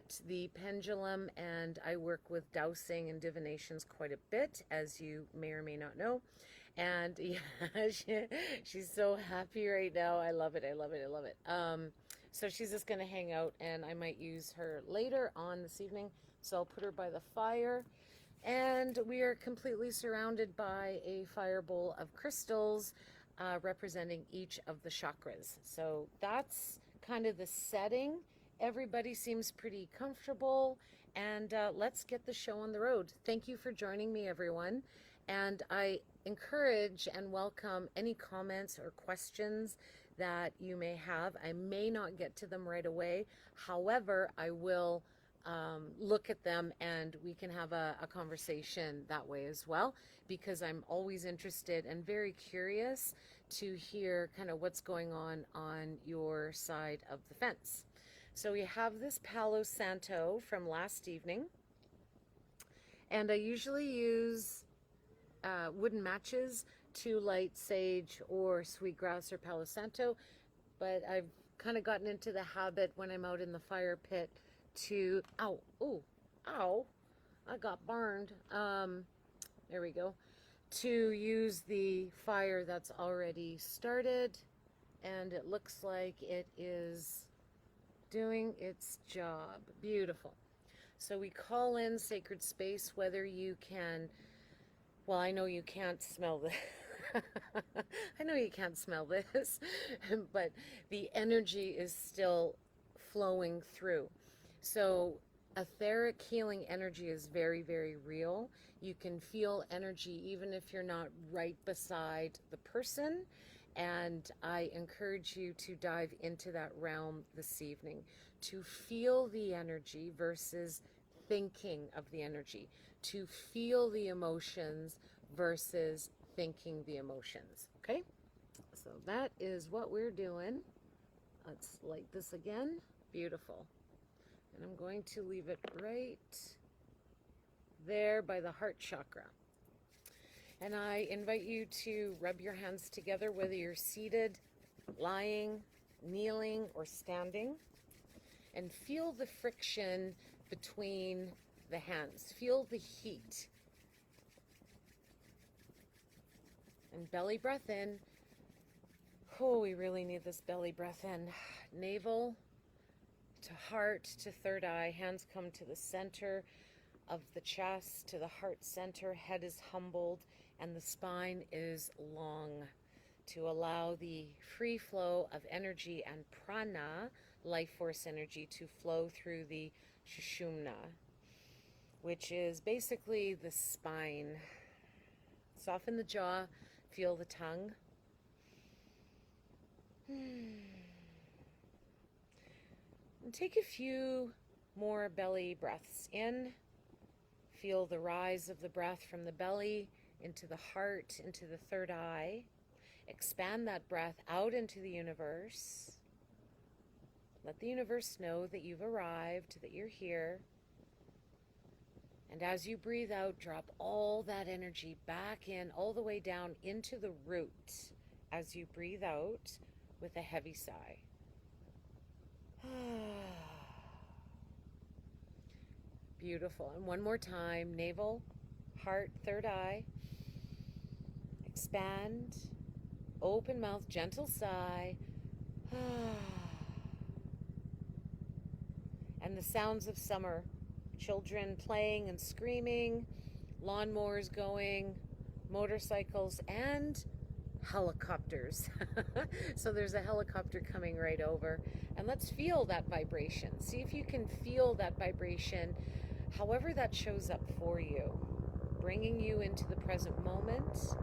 at the pendulum, and I work with dowsing and divinations quite a bit, as you may or may not know. And yeah, she's so happy right now. I love it. I love it. I love it. So she's just going to hang out, and I might use her later on this evening. So I'll put her by the fire. And we are completely surrounded by a fire bowl of crystals representing each of the chakras. So that's kind of the setting. Everybody seems pretty comfortable, and let's get the show on the road. Thank you for joining me, everyone. And I encourage and welcome any comments or questions that you may have. I may not get to them right away. However, I will look at them, and we can have a conversation that way as well, because I'm always interested and very curious to hear kind of what's going on your side of the fence. So we have this Palo Santo from last evening, and I usually use wooden matches to light sage or sweetgrass or Palo Santo, but I've kind of gotten into the habit when I'm out in the fire pit to, ow, I got burned. There we go. To use the fire that's already started, and it looks like it is doing its job. Beautiful. So we call in sacred space, whether you can, well, I know you can't smell this. I know you can't smell this, but the energy is still flowing through. So etheric healing energy is very, very real. You can feel energy even if you're not right beside the person. And I encourage you to dive into that realm this evening, to feel the energy versus thinking of the energy, to feel the emotions versus thinking the emotions. Okay? So that is what we're doing. Let's light this again. Beautiful. And I'm going to leave it right there by the heart chakra. And I invite you to rub your hands together, whether you're seated, lying, kneeling, or standing, and feel the friction between the hands. Feel the heat. And belly breath in. Oh, we really need this belly breath in. Navel to heart to third eye. Hands come to the center of the chest, to the heart center. Head is humbled, and the spine is long, to allow the free flow of energy and prana, life force energy, to flow through the sushumna, which is basically the spine. Soften the jaw, feel the tongue. And take a few more belly breaths in. Feel the rise of the breath from the belly into the heart, into the third eye. Expand that breath out into the universe. Let the universe know that you've arrived, that you're here. And as you breathe out, drop all that energy back in, all the way down into the root as you breathe out with a heavy sigh. Beautiful. And one more time, navel, heart, third eye. Expand, open mouth, gentle sigh. And the sounds of summer. Children playing and screaming, lawnmowers going, motorcycles, and helicopters. So there's a helicopter coming right over. And let's feel that vibration. See if you can feel that vibration, however that shows up for you, bringing you into the present moment.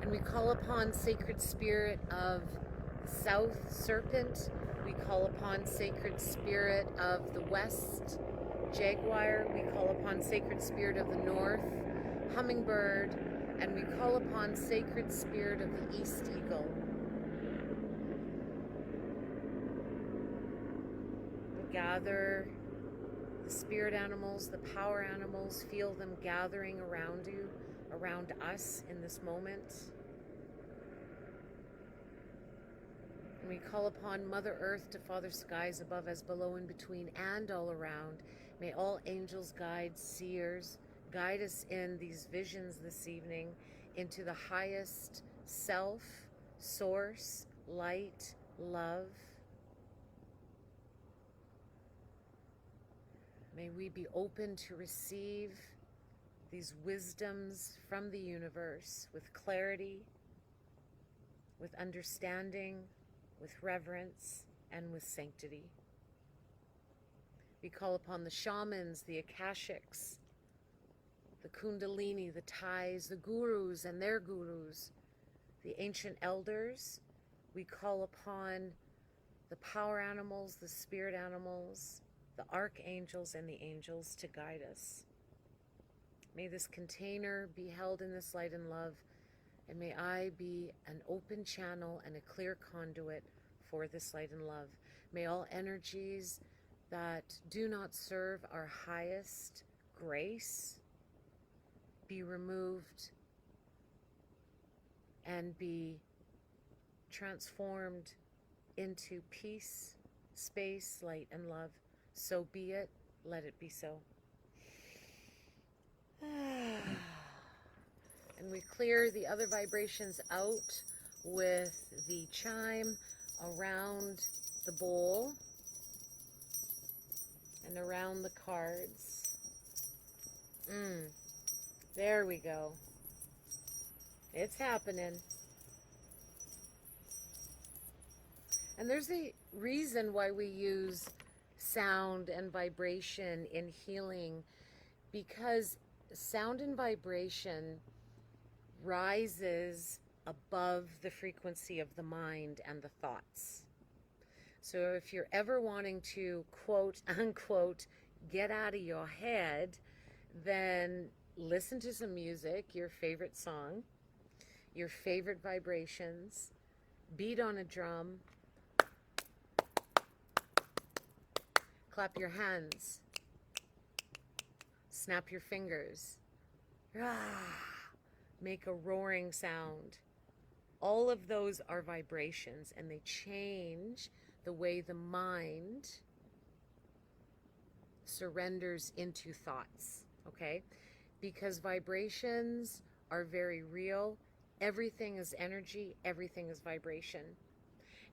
And we call upon sacred spirit of the South Serpent. We call upon sacred spirit of the West Jaguar. We call upon sacred spirit of the North Hummingbird. And we call upon sacred spirit of the East Eagle. We gather the spirit animals, the power animals, feel them gathering around you, around us in this moment. And we call upon Mother Earth to father skies above as below, in between, and all around. May all angels, guides, seers, guide us in these visions this evening into the highest self, source, light, love. May we be open to receive these wisdoms from the universe with clarity, with understanding, with reverence, and with sanctity. We call upon the shamans, the akashics, the kundalini, the tais, the gurus and their gurus, the ancient elders. We call upon the power animals, the spirit animals, the archangels and the angels to guide us. May this container be held in this light and love, and may I be an open channel and a clear conduit for this light and love. May all energies that do not serve our highest grace be removed and be transformed into peace, space, light, and love. So be it. Let it be so. And we clear the other vibrations out with the chime around the bowl and around the cards. There we go. It's happening. And there's a reason why we use sound and vibration in healing, because sound and vibration rises above the frequency of the mind and the thoughts. So if you're ever wanting to, quote unquote, get out of your head, then listen to some music, your favorite song, your favorite vibrations, beat on a drum, clap your hands, snap your fingers, make a roaring sound. All of those are vibrations, and they change the way the mind surrenders into thoughts, okay? Because vibrations are very real. Everything is energy, everything is vibration.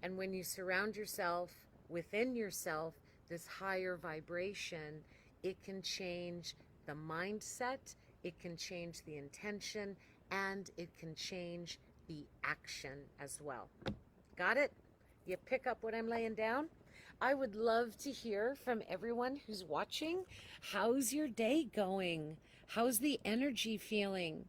And when you surround yourself within yourself, this higher vibration, it can change the mindset, it can change the intention, and it can change the action as well. Got it? You pick up what I'm laying down? I would love to hear from everyone who's watching. How's your day going? How's the energy feeling?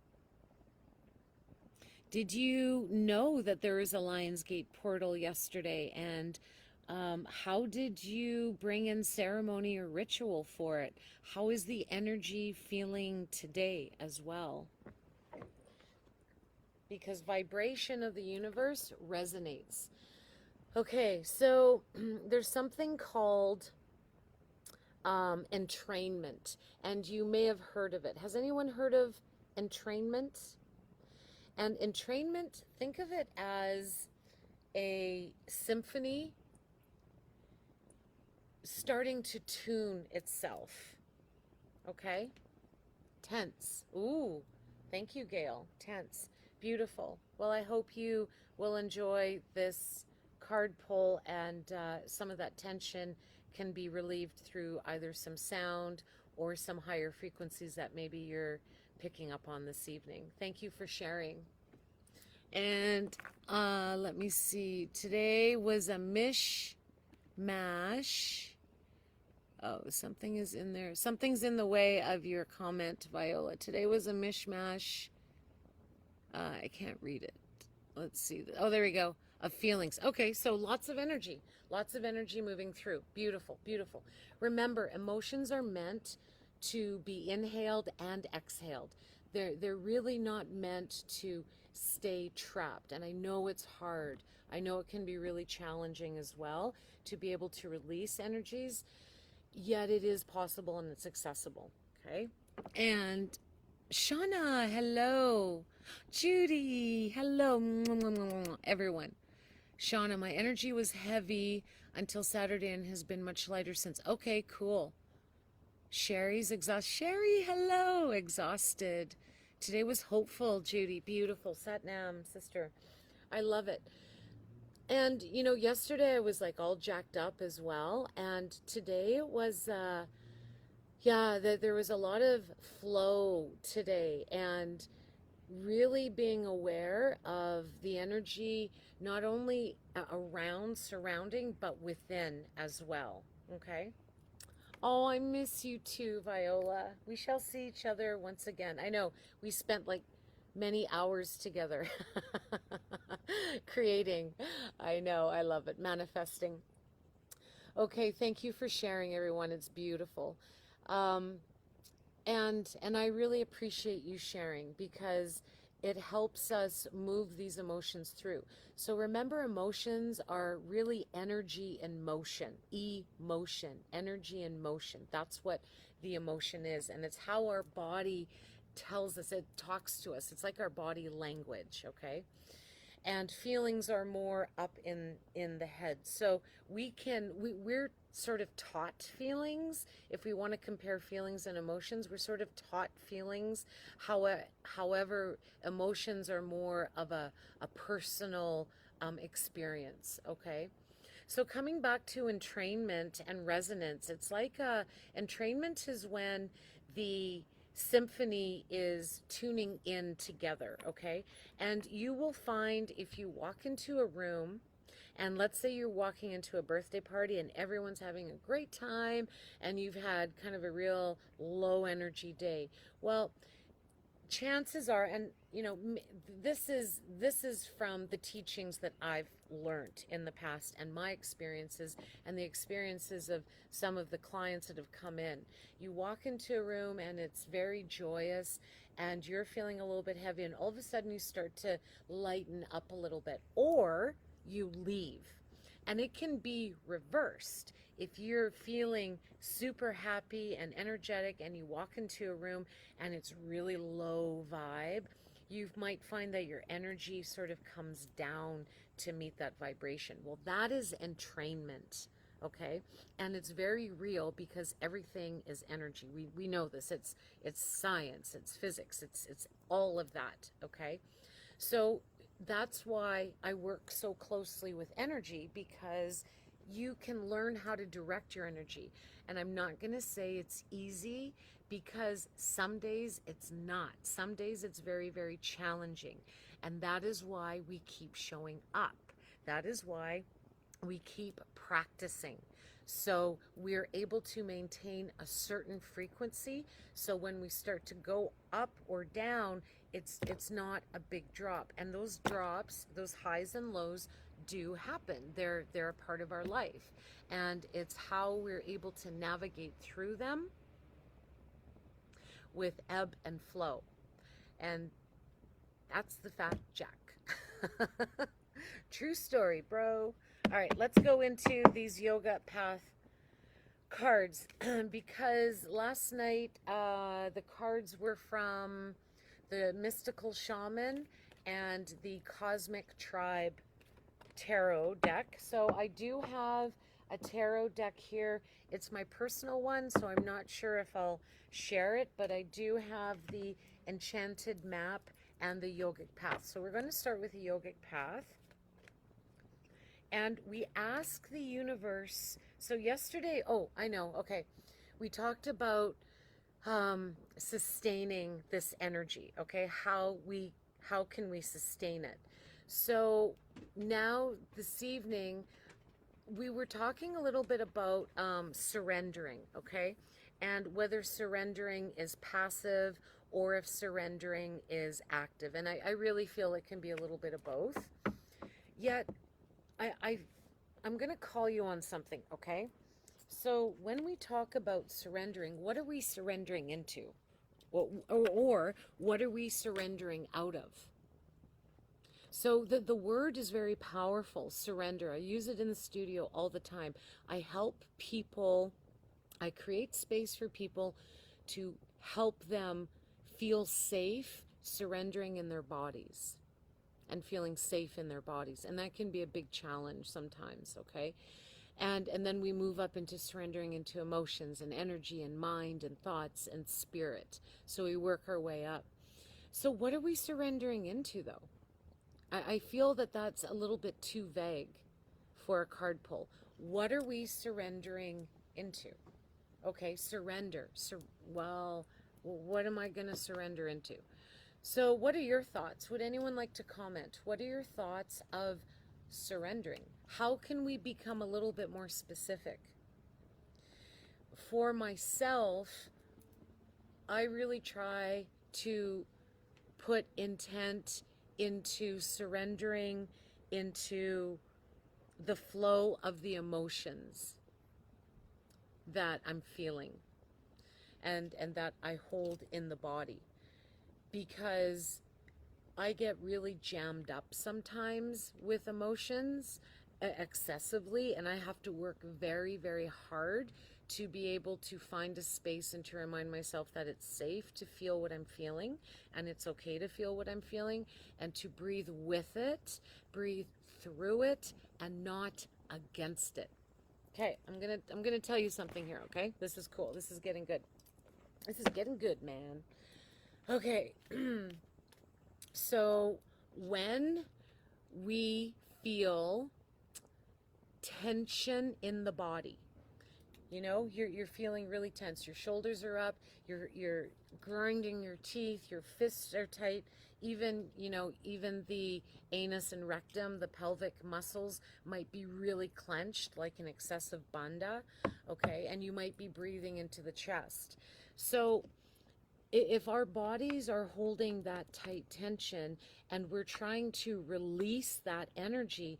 Did you know that there is a Lionsgate portal yesterday? And how did you bring in ceremony or ritual for it? How is the energy feeling today as well? Because vibration of the universe resonates. Okay, so there's something called entrainment, and you may have heard of it. Has anyone heard of entrainment? And entrainment, think of it as a symphony starting to tune itself. Okay? Tense. Ooh, thank you, Gail. Tense. Beautiful. Well, I hope you will enjoy this card pull, and some of that tension can be relieved through either some sound or some higher frequencies that maybe you're picking up on this evening. Thank you for sharing. And let me see. Today was a mishmash. Oh, something is in there. Something's in the way of your comment, Viola. Today was a mishmash. I can't read it. Let's see. Oh, there we go. Of feelings. Okay, so lots of energy moving through. Beautiful, beautiful. Remember, emotions are meant to be inhaled and exhaled. They're really not meant to stay trapped. And I know it's hard. I know it can be really challenging as well to be able to release energies, yet it is possible and it's accessible. Okay? And Shauna, hello. Judy, hello. Everyone. Shauna, my energy was heavy until Saturday and has been much lighter since. Okay, cool. Sherry's exhausted. Sherry, hello. Exhausted. Today was hopeful, Judy. Beautiful. Satnam, sister. I love it. And, yesterday I was like all jacked up as well. And today it was, there was a lot of flow today. And really being aware of the energy, not only around, surrounding, but within as well. Okay. Oh, I miss you too, Viola. We shall see each other once again. I know we spent like many hours together creating. I know, I love it. Manifesting. Okay, thank you for sharing, everyone. It's beautiful. Um, and I really appreciate you sharing because it helps us move these emotions through. So remember, emotions are really energy in motion. Emotion, energy in motion. That's what the emotion is, and it's how our body tells us, it talks to us. It's like our body language, okay? And feelings are more up in the head. So we're sort of taught feelings. If we want to compare feelings and emotions, we're sort of taught feelings. However, emotions are more of a personal experience. Okay. So coming back to entrainment and resonance, it's like entrainment is when the symphony is tuning in together, okay? And you will find if you walk into a room, and let's say you're walking into a birthday party and everyone's having a great time and you've had kind of a real low energy day. Well, chances are, and this is from the teachings that I've learned in the past and my experiences and the experiences of some of the clients that have come in. You walk into a room and it's very joyous and you're feeling a little bit heavy, and all of a sudden you start to lighten up a little bit, or you leave. And it can be reversed. If you're feeling super happy and energetic and you walk into a room and it's really low vibe, you might find that your energy sort of comes down to meet that vibration. Well, that is entrainment, okay? And it's very real because everything is energy. We know this. It's science, it's physics, it's all of that, okay? So that's why I work so closely with energy, because you can learn how to direct your energy. And I'm not going to say it's easy, because some days it's not. Some days it's very, very challenging. And that is why we keep showing up. That is why we keep practicing. So we're able to maintain a certain frequency. So when we start to go up or down, it's not a big drop. And those drops, those highs and lows, do happen. They're a part of our life. And it's how we're able to navigate through them with ebb and flow. And that's the fact, Jack. True story, bro. All right, let's go into these yoga path cards because last night the cards were from the Mystical Shaman and the Cosmic Tribe tarot deck. So I do have a tarot deck here. It's my personal one, so I'm not sure if I'll share it, but I do have the Enchanted Map and the Yogic Path. So we're going to start with the Yogic Path. And we ask the universe. So yesterday, oh, I know, okay. We talked about sustaining this energy, okay? How can we sustain it? So now this evening, we were talking a little bit about surrendering, okay? And whether surrendering is passive or if surrendering is active. And I really feel it can be a little bit of both. Yet, I'm going to call you on something, okay? So when we talk about surrendering, what are we surrendering into? Or what are we surrendering out of? So the word is very powerful, surrender. I use it in the studio all the time. I help people, I create space for people to help them feel safe surrendering in their bodies. and feeling safe in their bodies. And that can be a big challenge sometimes, okay? And then we move up into surrendering into emotions and energy and mind and thoughts and spirit. So we work our way up. So what are we surrendering into, though? I feel that that's a little bit too vague for a card pull. What are we surrendering into? Okay, surrender. Well, what am I going to surrender into? So what are your thoughts? Would anyone like to comment? What are your thoughts of surrendering? How can we become a little bit more specific? For myself, I really try to put intent into surrendering into the flow of the emotions that I'm feeling and that I hold in the body, because I get really jammed up sometimes with emotions excessively, and I have to work very, very hard to be able to find a space and to remind myself that it's safe to feel what I'm feeling, and it's okay to feel what I'm feeling, and to breathe with it, breathe through it, and not against it. Okay, I'm gonna tell you something here, okay? This is cool. This is getting good. This is getting good, man. Okay. So when we feel tension in the body, you know, you're feeling really tense. Your shoulders are up. You're grinding your teeth. Your fists are tight. Even, you know, even the anus and rectum, the pelvic muscles might be really clenched, like an excessive bandha. Okay, and you might be breathing into the chest. So if our bodies are holding that tight tension and we're trying to release that energy,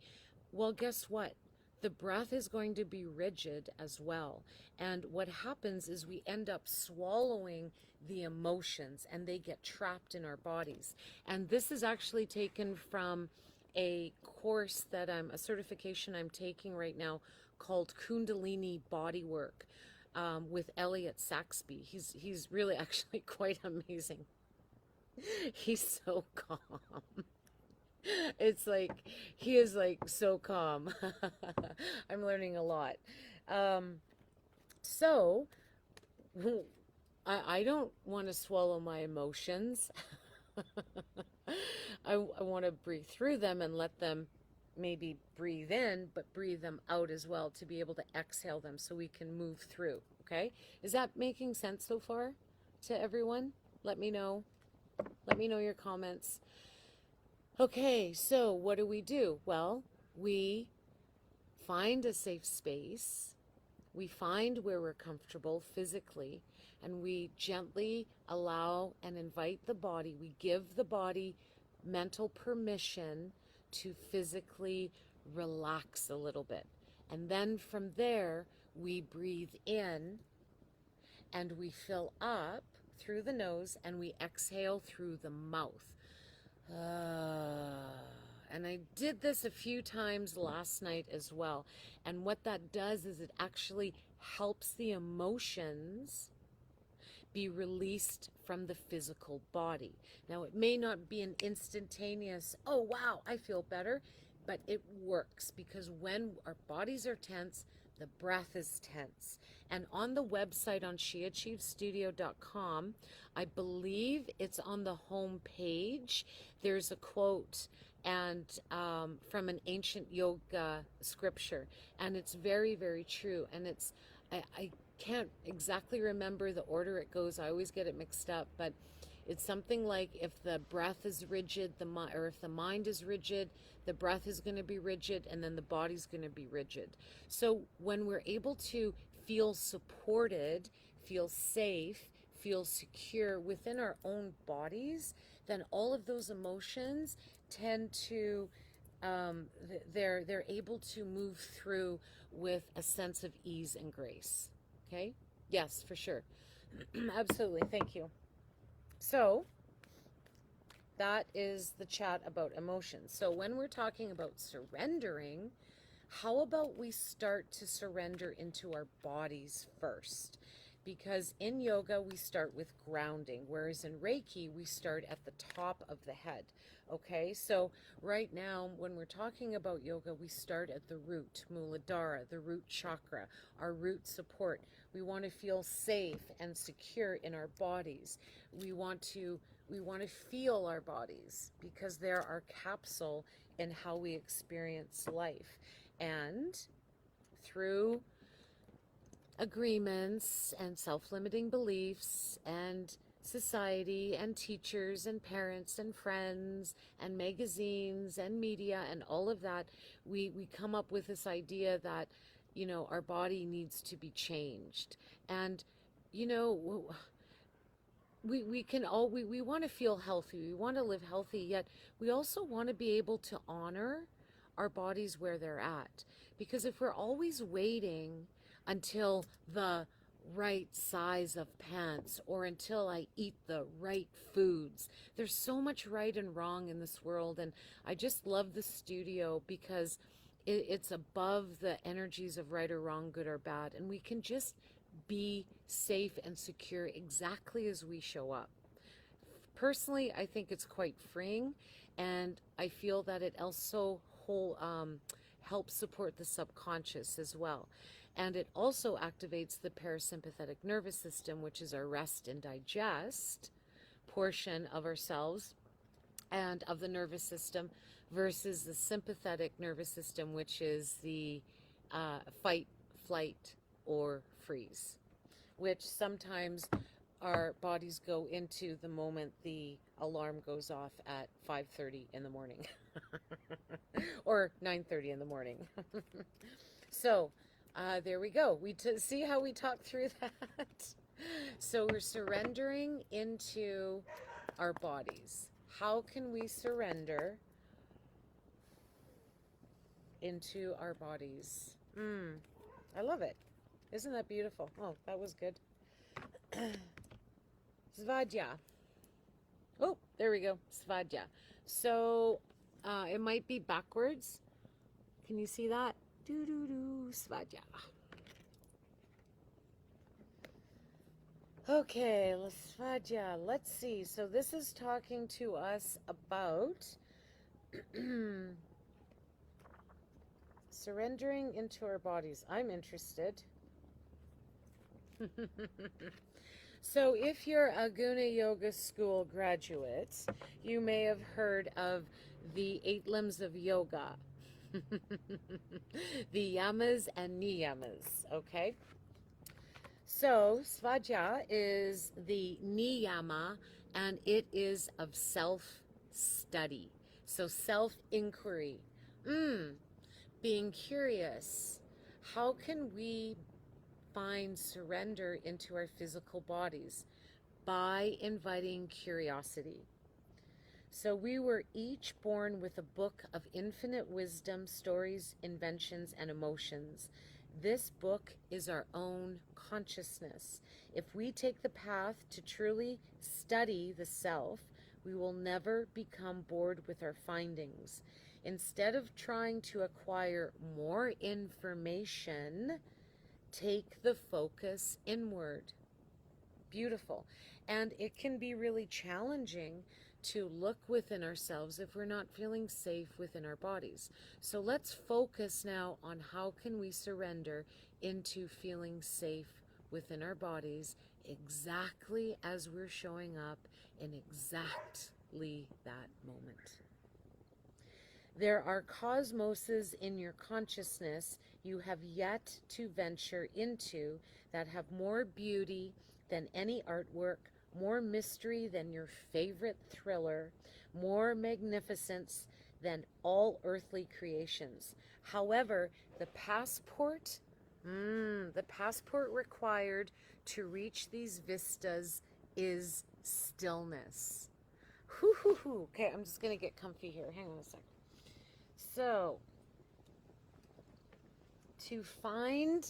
well, guess what? The breath is going to be rigid as well. And what happens is we end up swallowing the emotions and they get trapped in our bodies. And this is actually taken from a course that a certification I'm taking right now called Kundalini Bodywork. With Elliot Saxby. He's really actually quite amazing. He's so calm. It's like, he is like so calm. I'm learning a lot. So, I don't want to swallow my emotions. I want to breathe through them and let them maybe breathe in, but breathe them out as well to be able to exhale them so we can move through, okay? Is that making sense so far to everyone? Let me know. Let me know your comments. Okay, so what do? Well, we find a safe space. We find where we're comfortable physically, and we gently allow and invite the body. We give the body mental permission to physically relax a little bit. And then from there, we breathe in and we fill up through the nose and we exhale through the mouth. And I did this a few times last night as well. And what that does is it actually helps the emotions be released from the physical body. Now, it may not be an instantaneous, oh, wow, I feel better, but it works because when our bodies are tense, the breath is tense. And on the website on sheachievesstudio.com, I believe it's on the home page, there's a quote and from an ancient yoga scripture, and it's very, very true. And it's, I can't exactly remember the order it goes. I always get it mixed up, but it's something like if the breath is rigid, or if the mind is rigid, the breath is going to be rigid, and then the body's going to be rigid. So when we're able to feel supported, feel safe, feel secure within our own bodies, then all of those emotions tend to they're able to move through with a sense of ease and grace. Okay? Yes, for sure. Absolutely. Thank you. So that is the chat about emotions. So when we're talking about surrendering, how about we start to surrender into our bodies first? because in yoga we start with grounding, whereas in Reiki we start at the top of the head. Okay, so right now when we're talking about yoga, we start at the root, Muladhara, the root chakra, our root support. We want to feel safe and secure in our bodies. We want to feel our bodies because they're our capsule in how we experience life. And through agreements and self-limiting beliefs and society and teachers and parents and friends and magazines and media and all of that, we come up with this idea that, you know, our body needs to be changed. And, you know, we want to feel healthy, we want to live healthy, yet we also want to be able to honor our bodies where they're at. Because if we're always waiting until the right size of pants or until I eat the right foods, there's so much right and wrong in this world. And I just love the studio because it's above the energies of right or wrong, good or bad, and we can just be safe and secure exactly as we show up. Personally, I think it's quite freeing, and I feel that it also helps support the subconscious as well. And it also activates the parasympathetic nervous system, which is our rest and digest portion of ourselves and of the nervous system, versus the sympathetic nervous system, which is the fight, flight, or freeze, which sometimes our bodies go into the moment the alarm goes off at 5:30 in the morning or 9:30 in the morning. So there we go. See how we talk through that? So we're surrendering into our bodies. How can we surrender into our bodies? I love it. Isn't that beautiful? Oh, that was good. Svadhya. Oh, there we go. Svadhya. So it might be backwards. Can you see that? Do-do-do, Svadhya. Okay, Svadhya. Let's see. So this is talking to us about surrendering into our bodies. I'm interested. So if you're a Guna Yoga School graduate, you may have heard of the 8 limbs of yoga. The yamas and niyamas, okay? So Svadhya is the niyama, and it is of self-study. So self-inquiry. Being curious. How can we find surrender into our physical bodies? By inviting curiosity. So we were each born with a book of infinite wisdom, stories, inventions, and emotions. This book is our own consciousness. If we take the path to truly study the self, we will never become bored with our findings. Instead of trying to acquire more information, take the focus inward. Beautiful. And it can be really challenging to look within ourselves if we're not feeling safe within our bodies. So let's focus now on how can we surrender into feeling safe within our bodies exactly as we're showing up in exactly that moment. There are cosmoses in your consciousness you have yet to venture into that have more beauty than any artwork, more mystery than your favorite thriller, more magnificence than all earthly creations. However, the passport required to reach these vistas is stillness. Okay, I'm just going to get comfy here. Hang on a sec. So, to find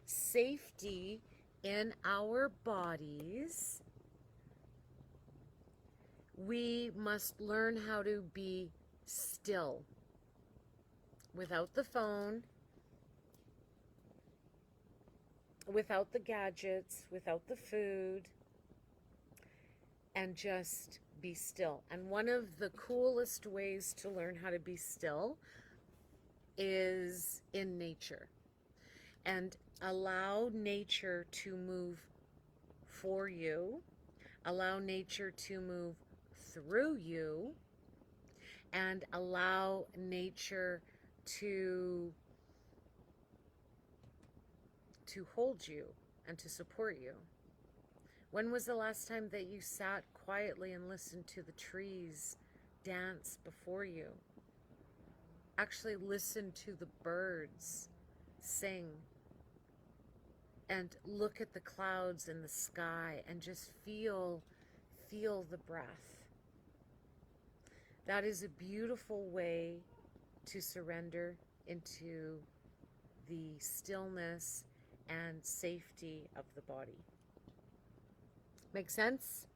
safety in our bodies, we must learn how to be still without the phone, without the gadgets, without the food, and just be still. And one of the coolest ways to learn how to be still is in nature. And allow nature to move for you, allow nature to move through you, and allow nature to hold you and to support you. When was the last time that you sat quietly and listened to the trees dance before you? Actually listen to the birds sing, and look at the clouds in the sky and just feel the breath. That is a beautiful way to surrender into the stillness and safety of the body. Make sense?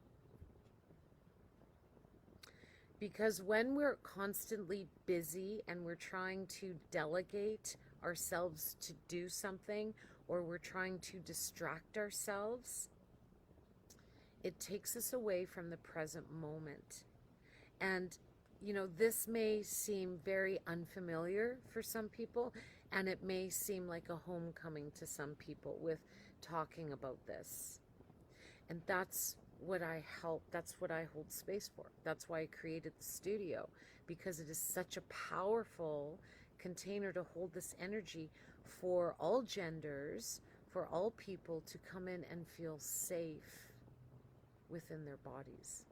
Because when we're constantly busy and we're trying to delegate ourselves to do something, or we're trying to distract ourselves, it takes us away from the present moment. And, you know, this may seem very unfamiliar for some people, and it may seem like a homecoming to some people with talking about this. And that's what I hold space for. That's why I created the studio, because it is such a powerful container to hold this energy for all genders, for all people to come in and feel safe within their bodies.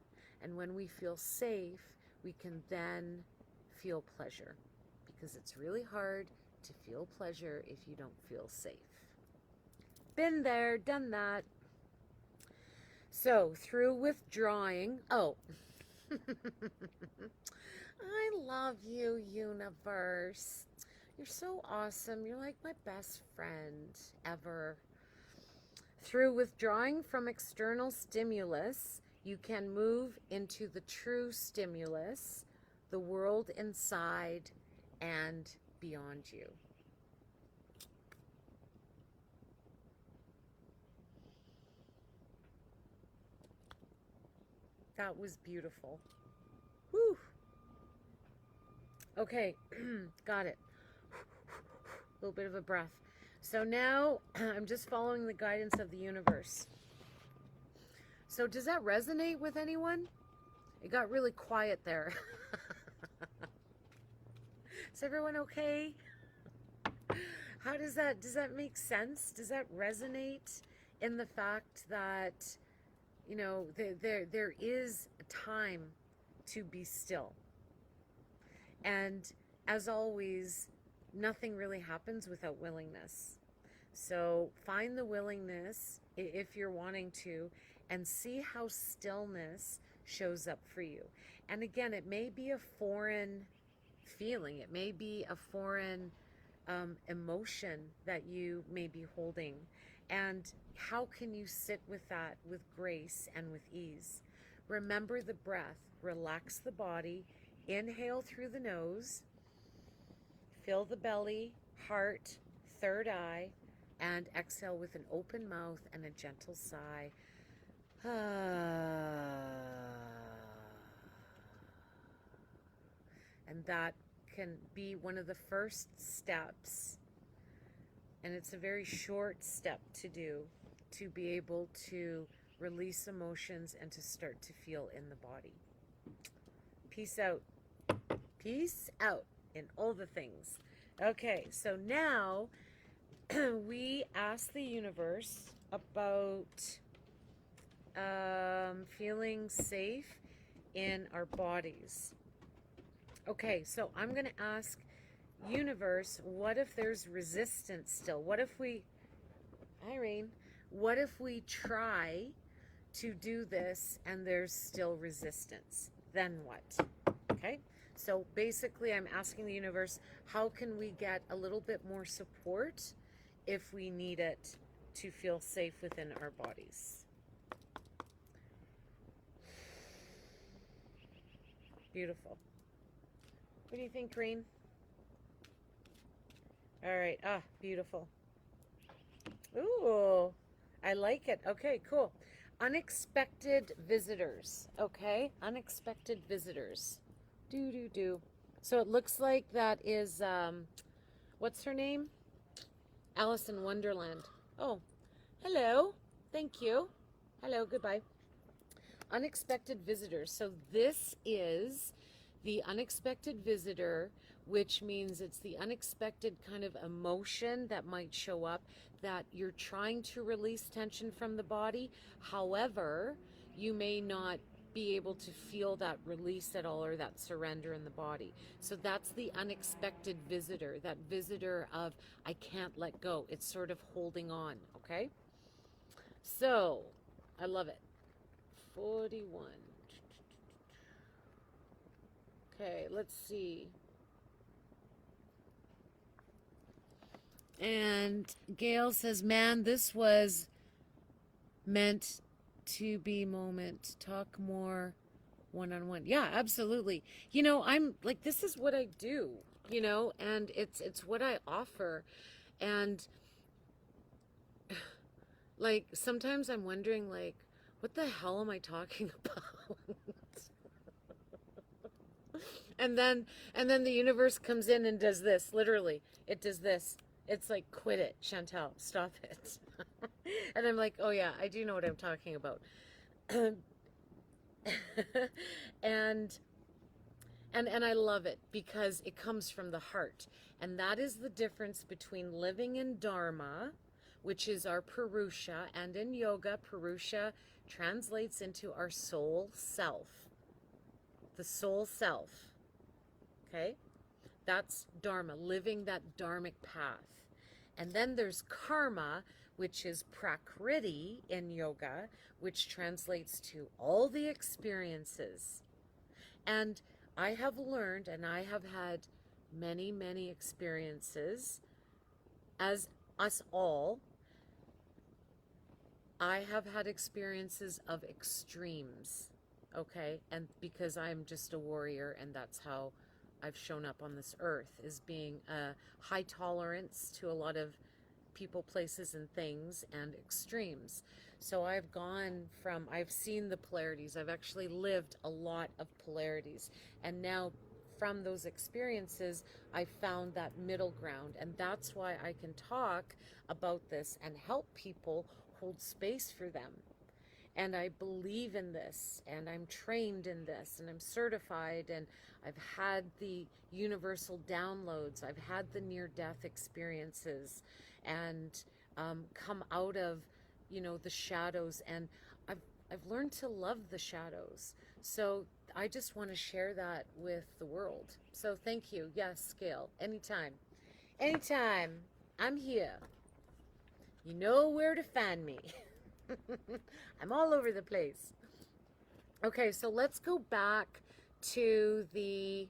And when we feel safe, we can then feel pleasure, because it's really hard to feel pleasure if you don't feel safe. Been there, done that. So through withdrawing, I love you, universe. You're so awesome. You're like my best friend ever. Through withdrawing from external stimulus, you can move into the true stimulus, the world inside and beyond you. That was beautiful. Whew. Okay, got it. A little bit of a breath. So now I'm just following the guidance of the universe. So does that resonate with anyone? It got really quiet there. Is everyone okay? How does that make sense? Does that resonate in the fact that, you know, there is a time to be still? And as always, nothing really happens without willingness. So find the willingness if you're wanting to, and see how stillness shows up for you. And again, it may be a foreign feeling. It may be a foreign emotion that you may be holding. And how can you sit with that with grace and with ease? Remember the breath. Relax the body. Inhale through the nose. Fill the belly, heart, third eye, and exhale with an open mouth and a gentle sigh. And that can be one of the first steps, and it's a very short step to do, to be able to release emotions and to start to feel in the body. Peace out. Peace out in all the things. Okay, so now we ask the universe about feeling safe in our bodies. Okay, so I'm going to ask universe, what if there's resistance still? What if we, Irene, what if we try to do this and there's still resistance? Then what? Okay, so basically I'm asking the universe, how can we get a little bit more support if we need it to feel safe within our bodies? Beautiful. What do you think, Green? All right. Ah, beautiful. Ooh, I like it. Okay, cool. Unexpected visitors. Okay, unexpected visitors. Do do do. So it looks like that is what's her name? Alice in Wonderland. Oh, hello. Thank you. Hello, goodbye. Unexpected visitors. So this is the unexpected visitor, which means it's the unexpected kind of emotion that might show up, that you're trying to release tension from the body. However, you may not be able to feel that release at all, or that surrender in the body. So that's the unexpected visitor, that visitor of I can't let go. It's sort of holding on, okay? So, I love it. 41. Okay, let's see. And Gail says, man, this was meant to be moment. Talk more one-on-one. Yeah, absolutely. You know, I'm like, this is what I do, you know, and it's what I offer. And like, sometimes I'm wondering, like, what the hell am I talking about? and then the universe comes in and does this. Literally, it does this. It's like, quit it, Chantel, stop it. And I'm like, oh yeah, I do know what I'm talking about. and and I love it because it comes from the heart. And that is the difference between living in Dharma, which is our Purusha, and in yoga, Purusha translates into our soul self. The soul self. Okay? That's Dharma, living that dharmic path. And then there's karma, which is prakriti in yoga, which translates to all the experiences. And I have learned, and I have had many, many experiences, as us all. I have had experiences of extremes, okay? And because I'm just a warrior, and that's how I've shown up on this earth, is being a high tolerance to a lot of people, places, and things, and extremes. So I've seen the polarities. I've actually lived a lot of polarities. And now from those experiences, I found that middle ground. And that's why I can talk about this and help people hold space for them. And I believe in this, and I'm trained in this, and I'm certified, and I've had the universal downloads. I've had the near-death experiences, and come out of, the shadows, and I've learned to love the shadows. So I just want to share that with the world. So thank you. Yes, Gail. Anytime. Anytime. I'm here. You know where to find me. I'm all over the place. Okay, so let's go back to the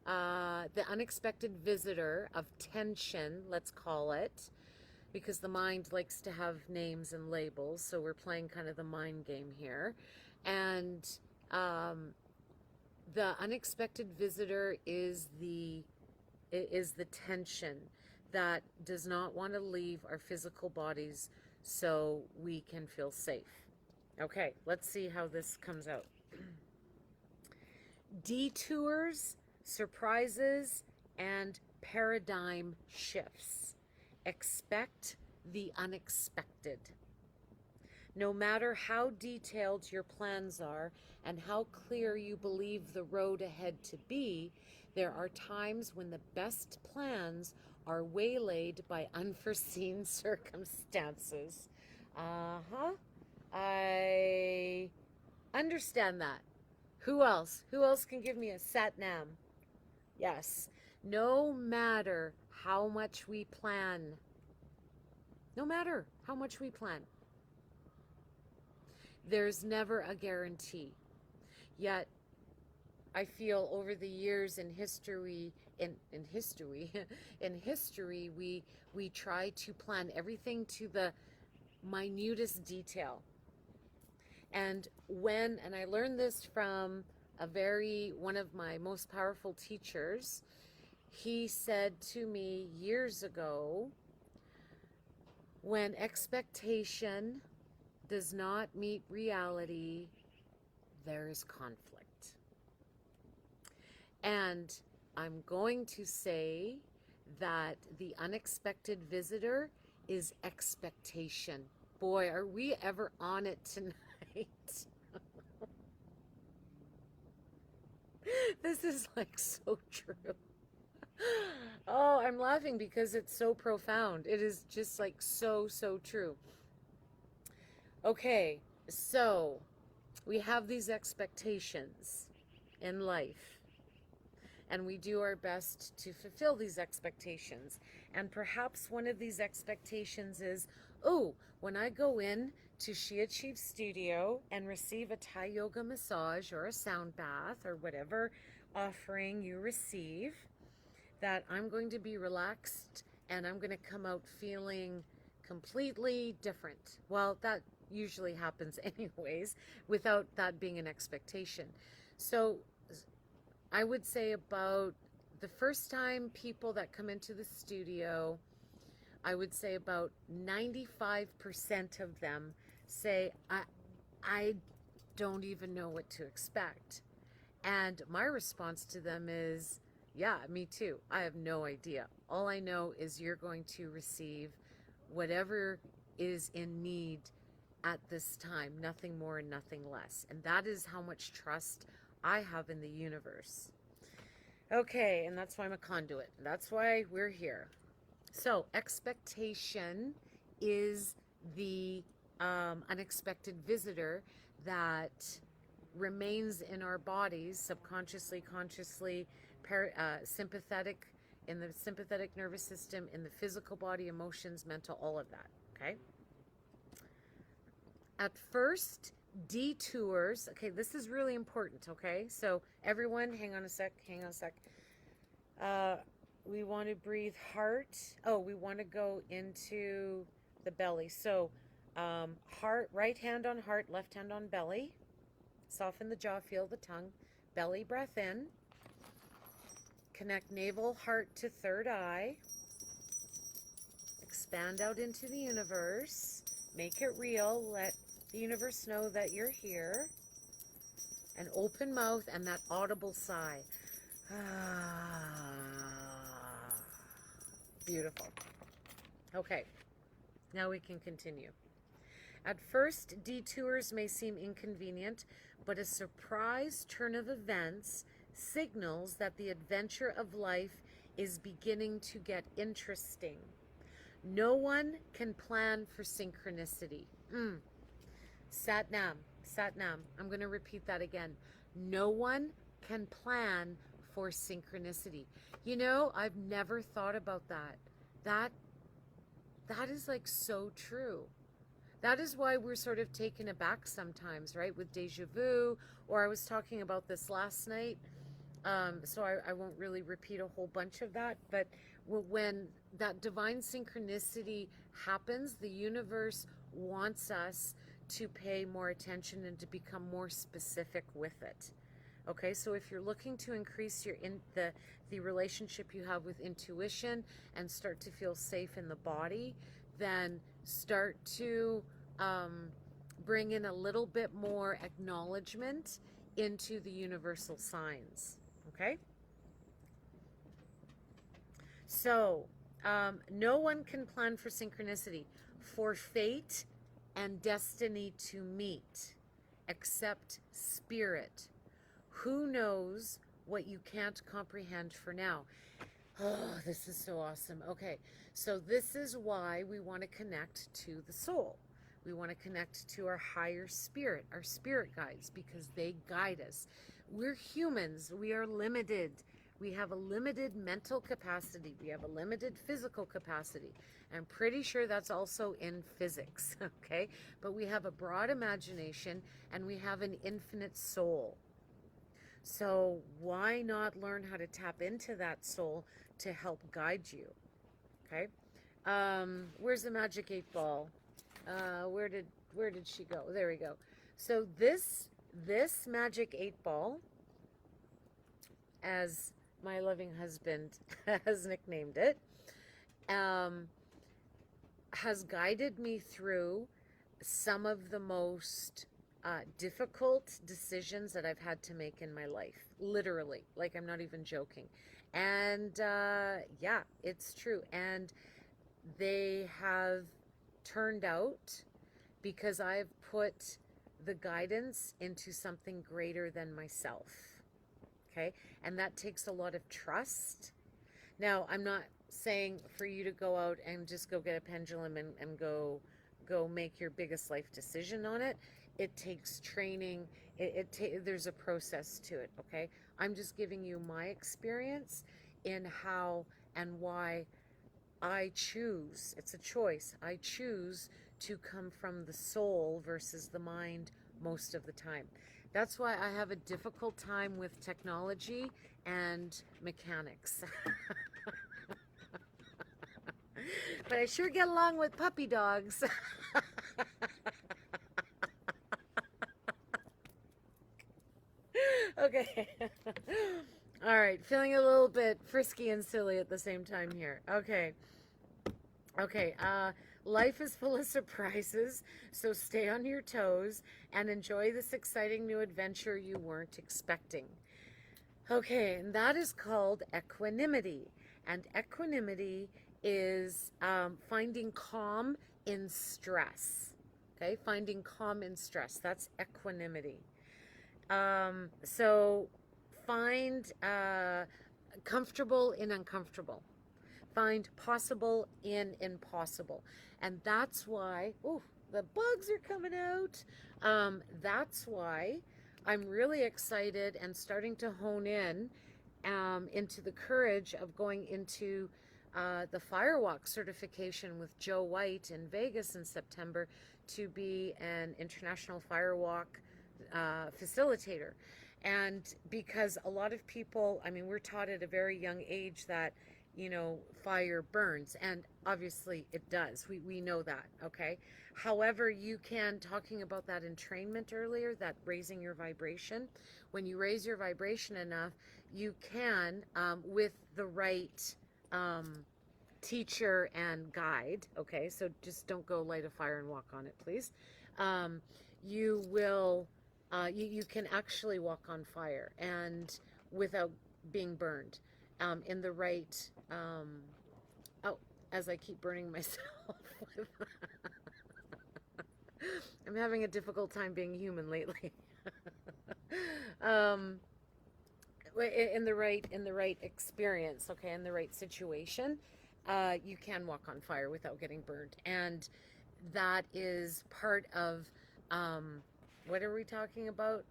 unexpected visitor of tension, let's call it, because the mind likes to have names and labels, so we're playing kind of the mind game here. And the unexpected visitor is the tension that does not want to leave our physical bodies so we can feel safe. Okay, let's see how this comes out. Detours, surprises, and paradigm shifts. Expect the unexpected. No matter how detailed your plans are and how clear you believe the road ahead to be, there are times when the best plans are waylaid by unforeseen circumstances. I understand that. Who else? Who else can give me a sat nam? Yes. No matter how much we plan, no matter how much we plan, there's never a guarantee. Yet, I feel over the years in history, in history, we try to plan everything to the minutest detail. And I learned this from one of my most powerful teachers. He said to me years ago, When expectation does not meet reality, there is conflict. And I'm going to say that the unexpected visitor is expectation. Boy, are we ever on it tonight. This is like so true. Oh, I'm laughing because it's so profound. It is just like so, so true. Okay, so we have these expectations in life, and we do our best to fulfill these expectations. And perhaps one of these expectations is, oh, when I go in to She Achieves Studio and receive a Thai yoga massage or a sound bath or whatever offering you receive, that I'm going to be relaxed and I'm going to come out feeling completely different. Well, that usually happens anyways without that being an expectation. So I would say about the first time people that come into the studio, I would say about 95% of them say, I don't even know what to expect. And my response to them is, yeah, me too. I have no idea. All I know is you're going to receive whatever is in need at this time, nothing more and nothing less. And that is how much trust I have in the universe. Okay, and that's why I'm a conduit. That's why we're here. So expectation is the unexpected visitor that remains in our bodies subconsciously, consciously, sympathetic, in the sympathetic nervous system, in the physical body, emotions, mental, all of that. Okay. At first, detours. Okay, this is really important. Okay, so everyone, hang on a sec. We want to breathe heart. Oh, we want to go into the belly. So heart, right hand on heart, left hand on belly. Soften the jaw, feel the tongue. Belly breath in. Connect navel, heart to third eye. Expand out into the universe. Make it real. Let the universe know that you're here. An open mouth and that audible sigh. Beautiful. Okay, now we can continue. At first, detours may seem inconvenient, but a surprise turn of events signals that the adventure of life is beginning to get interesting. No one can plan for synchronicity. Sat Nam. I'm going to repeat that again. No one can plan for synchronicity. You know, I've never thought about that. That is like so true. That is why we're sort of taken aback sometimes, right? With deja vu, or I was talking about this last night. So I won't really repeat a whole bunch of that, but when that divine synchronicity happens, the universe wants us to pay more attention and to become more specific with it. Okay, so if you're looking to increase the relationship you have with intuition and start to feel safe in the body, then start to bring in a little bit more acknowledgement into the universal signs. Okay? So, no one can plan for synchronicity, for fate and destiny to meet, except spirit. Who knows what you can't comprehend for now? Oh, this is so awesome. Okay, so this is why we want to connect to the soul. We want to connect to our higher spirit, our spirit guides, because they guide us. We're humans. We are limited. We have a limited mental capacity. We have a limited physical capacity. I'm pretty sure that's also in physics, okay? But we have a broad imagination and we have an infinite soul. So why not learn how to tap into that soul to help guide you? Okay. Where's the magic 8-ball? Where did she go? There we go. So this magic 8-ball, as my loving husband has nicknamed it, has guided me through some of the most difficult decisions that I've had to make in my life. Literally, like I'm not even joking. And yeah, it's true. And they have turned out because I've put the guidance into something greater than myself. Okay? And that takes a lot of trust. Now, I'm not saying for you to go out and just go get a pendulum and go make your biggest life decision on it. It takes training. There's a process to it, okay? I'm just giving you my experience in how and why I choose. It's a choice. I choose to come from the soul versus the mind most of the time. That's why I have a difficult time with technology and mechanics. But I sure get along with puppy dogs. Okay. All right. Feeling a little bit frisky and silly at the same time here. Okay. Okay. Life is full of surprises, so stay on your toes and enjoy this exciting new adventure you weren't expecting. Okay, and that is called equanimity. And equanimity is finding calm in stress. Okay, finding calm in stress. That's equanimity. So find comfortable in uncomfortable. Find possible in impossible. And that's why, oh, the bugs are coming out. That's why I'm really excited and starting to hone in into the courage of going into the Firewalk certification with Joe White in Vegas in September to be an international Firewalk facilitator. And because a lot of people, I mean, we're taught at a very young age that, you know, fire burns, and obviously it does. We know that, okay? However, you can, talking about that entrainment earlier, that raising your vibration, when you raise your vibration enough, you can, with the right teacher and guide, okay? So just don't go light a fire and walk on it, please. You will, you can actually walk on fire and without being burned. In the right, oh, as I keep burning myself. I'm having a difficult time being human lately. In the right experience, okay, in the right situation, you can walk on fire without getting burned. And that is part of, what are we talking about?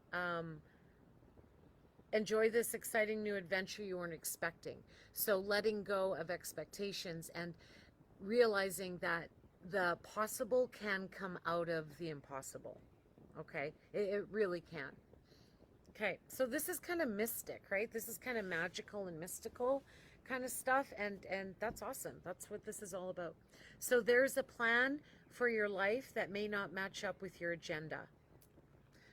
Enjoy this exciting new adventure you weren't expecting. So letting go of expectations and realizing that the possible can come out of the impossible. Okay? It really can. Okay, so this is kind of mystic, right? This is kind of magical and mystical kind of stuff, and that's awesome. That's what this is all about. So there's a plan for your life that may not match up with your agenda.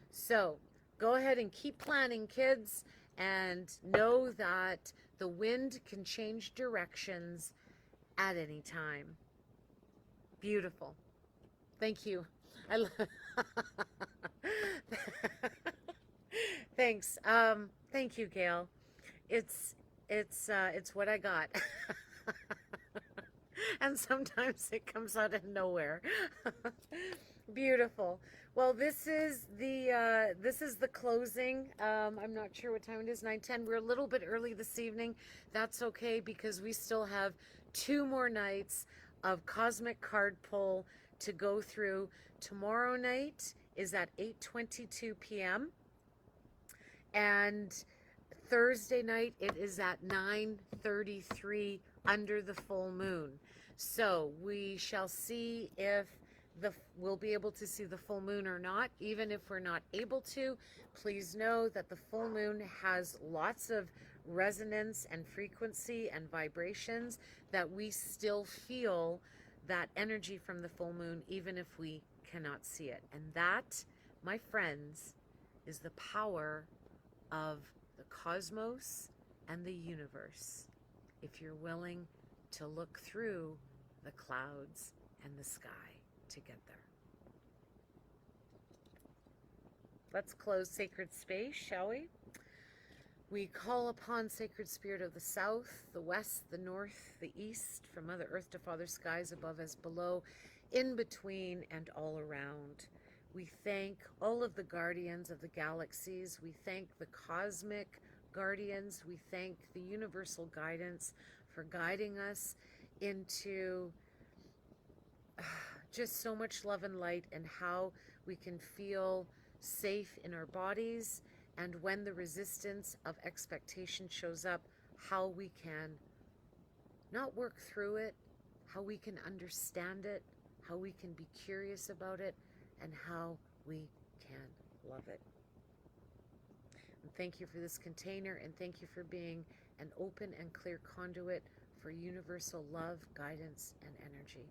So go ahead and keep planning, kids, and know that the wind can change directions at any time. Beautiful. Thank you. Thanks. Thank you, Gail. It's what I got. And sometimes it comes out of nowhere. Beautiful. Well, this is the closing. I'm not sure what time it is, 9:10. We're a little bit early this evening. That's okay because we still have 2 more nights of Cosmic CardPull to go through. Tomorrow night is at 8:22 p.m. and Thursday night it is at 9:33 under the full moon. So we shall see if we'll be able to see the full moon or not. Even if we're not able to, please know that the full moon has lots of resonance and frequency and vibrations that we still feel that energy from the full moon, even if we cannot see it. And that, my friends, is the power of the cosmos and the universe, if you're willing to look through the clouds and the sky to get there. Let's close sacred space, shall we? We call upon sacred spirit of the south, the west, the north, the east, from Mother Earth to Father Skies above as below, in between and all around. We thank all of the guardians of the galaxies. We thank the cosmic guardians. We thank the universal guidance for guiding us into just so much love and light, and how we can feel safe in our bodies, and when the resistance of expectation shows up, how we can not work through it, how we can understand it, how we can be curious about it, and how we can love it. And thank you for this container, and thank you for being an open and clear conduit for universal love, guidance, and energy.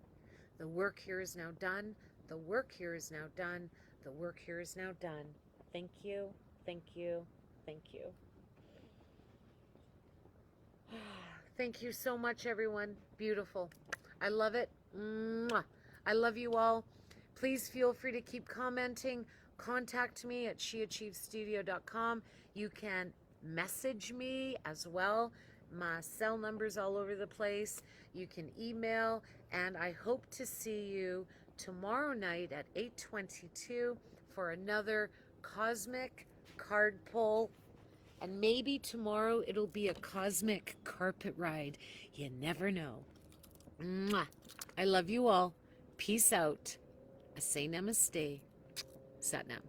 The work here is now done. The work here is now done. The work here is now done. Thank you, thank you, thank you. Thank you so much, everyone. Beautiful. I love it. Mwah. I love you all. Please feel free to keep commenting. Contact me at sheachievestudio.com. You can message me as well. My cell number's all over the place. You can email, and I hope to see you tomorrow night at 8:22 for another Cosmic Card Pull. And maybe tomorrow it'll be a cosmic carpet ride. You never know. Mwah. I love you all. Peace out. I say namaste. Satnam.